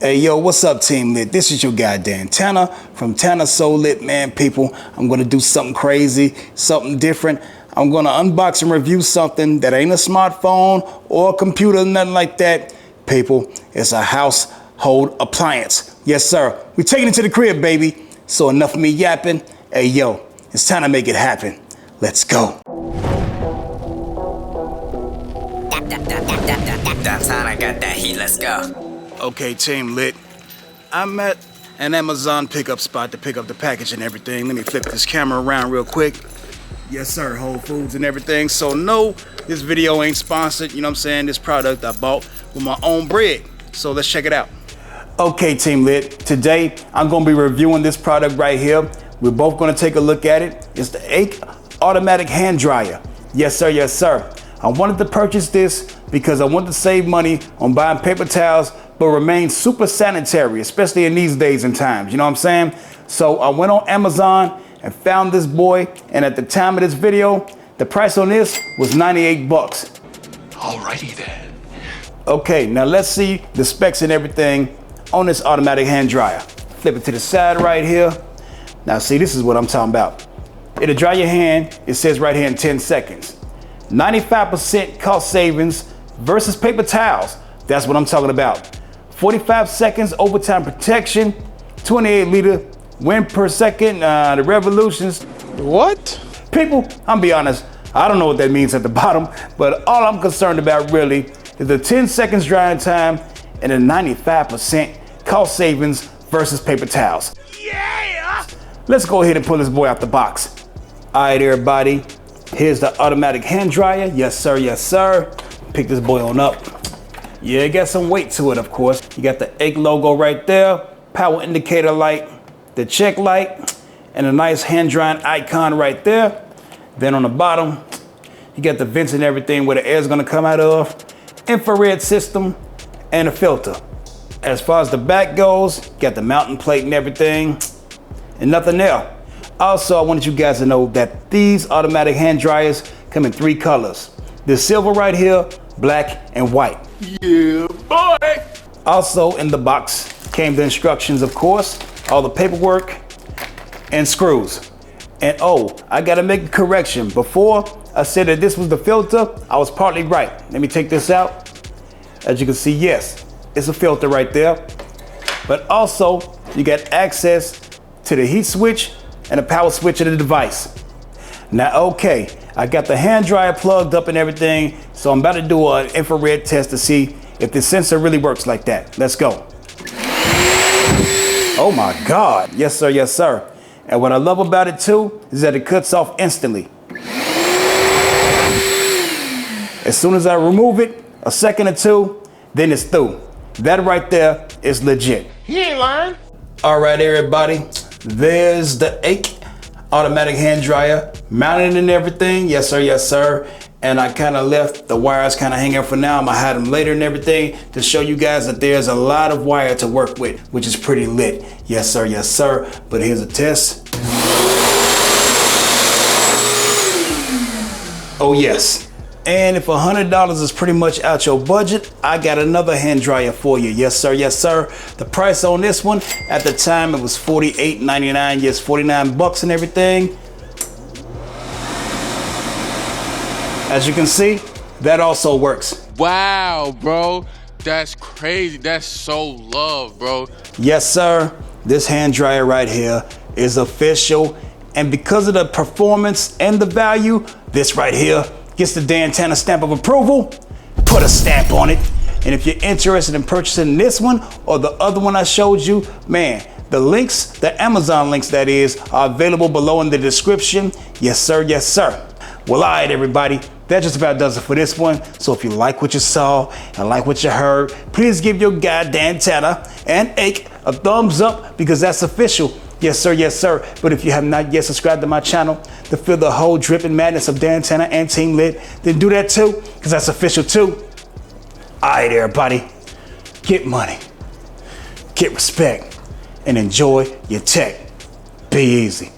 Hey yo, what's up Team Lit? This is your guy Dan Tanna from Tanna So Lit, man. People, I'm gonna do something crazy, something different. I'm gonna unbox and review something that ain't a smartphone or a computer, nothing like that. People, it's a household appliance. Yes sir, we taking it to the crib, baby. So enough of me yapping. Hey yo, it's time to make it happen. Let's go. Tanna got that heat, let's go. Okay, Team Lit, I'm at an Amazon pickup spot to pick up the package and everything. Let me flip this camera around real quick. Yes, sir, Whole Foods and everything. So no, this video ain't sponsored, you know what I'm saying? This product I bought with my own bread. So let's check it out. Okay, Team Lit, today I'm gonna be reviewing this product right here. We're both gonna take a look at it. It's the AIKE automatic hand dryer. Yes, sir, yes, sir. I wanted to purchase this because I wanted to save money on buying paper towels but remain super sanitary, especially in these days and times, you know what I'm saying? So I went on Amazon and found this boy, and at the time of this video, the price on this was 98 bucks. Alrighty then. Okay, now let's see the specs and everything on this automatic hand dryer. Flip it to the side right here. Now see, this is what I'm talking about. It'll dry your hand, it says right here in 10 seconds. 95% cost savings versus paper towels. That's what I'm talking about. 45 seconds overtime protection, 28 liter wind per second, the revolutions. What? People, I'm be honest, I don't know what that means at the bottom, but all I'm concerned about really is the 10 seconds drying time and the 95% cost savings versus paper towels. Yeah! Let's go ahead and pull this boy out the box. All right, everybody, here's the automatic hand dryer. Yes, sir, yes, sir. Pick this boy on up. Yeah, it got some weight to it, of course. You got the AIKE logo right there, power indicator light, the check light, and a nice hand drying icon right there. Then on the bottom, you got the vents and everything where the air's gonna come out of, infrared system, and a filter. As far as the back goes, got the mounting plate and everything, and nothing there. Also, I wanted you guys to know that these automatic hand dryers come in 3 colors. The silver right here, black and white. Yeah, boy! Also in the box came the instructions, of course, all the paperwork and screws. And oh, I gotta make a correction. Before I said that this was the filter, I was partly right. Let me take this out. As you can see, yes, it's a filter right there. But also, you got access to the heat switch and the power switch of the device. Now, okay, I got the hand dryer plugged up and everything, so I'm about to do an infrared test to see if the sensor really works like that. Let's go. Oh my God, yes sir, yes sir. And what I love about it too is that it cuts off instantly. As soon as I remove it, a second or two, then it's through. That right there is legit. He ain't lying. All right, everybody, there's the AIKE automatic hand dryer, mounted and everything. Yes sir, yes sir. And I kind of left the wires kind of hanging for now. I'm gonna hide them later and everything to show you guys that there's a lot of wire to work with, which is pretty lit. Yes sir, yes sir. But here's a test. Oh yes. And if $100 is pretty much out your budget, I got another hand dryer for you. Yes sir, yes sir. The price on this one, at the time it was $48.99. Yes, 49 bucks and everything. As you can see, that also works. Wow, bro. That's crazy. That's so love, bro. Yes sir, this hand dryer right here is official. And because of the performance and the value, this right here gets the Dan Tanna stamp of approval. Put a stamp on it. And if you're interested in purchasing this one or the other one I showed you, man, the links, the Amazon links that is, are available below in the description. Yes sir, yes sir. Well, all right, everybody, that just about does it for this one. So if you like what you saw and like what you heard, please give your guy Dan Tanna and AIKE a thumbs up because that's official. Yes sir, yes sir. But if you have not yet subscribed to my channel to feel the whole dripping madness of Dan Tanna and Team Lit, then do that too, because that's official too. All right, everybody, get money, get respect, and enjoy your tech. Be easy.